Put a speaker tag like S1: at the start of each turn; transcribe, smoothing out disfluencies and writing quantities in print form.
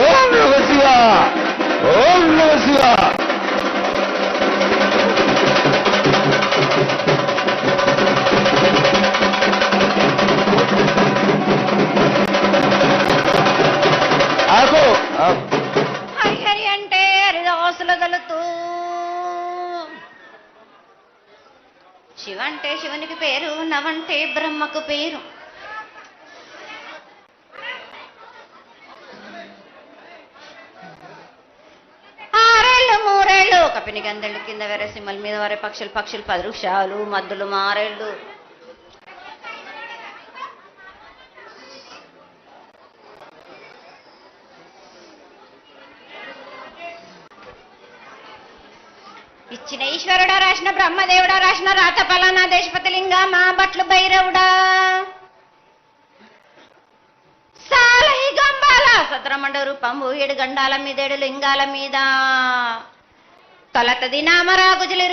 S1: ఓం నమ శివ ఓం నమ శివ
S2: హరి హరి అంటే హరిదాసుల దళుతూ, శివ అంటే శివునికి పేరు, నవంటే బ్రహ్మకు పేరు. ఆరేళ్ళు మూరేళ్ళు కపిని గందెళ్ళు కింద వేరే సింహల మీద వరే పక్షులు 10 వృక్షాలు మద్దులు మారేళ్ళు. ఇచ్చిన ఈశ్వరుడా, రాసిన బ్రహ్మదేవుడా, రాసిన రాత పలానా దేశపతి లింగా, మా బట్లు భైరవుడా, సాలహి గంబాల సద్రమండ రూపంబు 7 గండాల మీద 7 లింగాల మీద తలతది నామరాగుజులి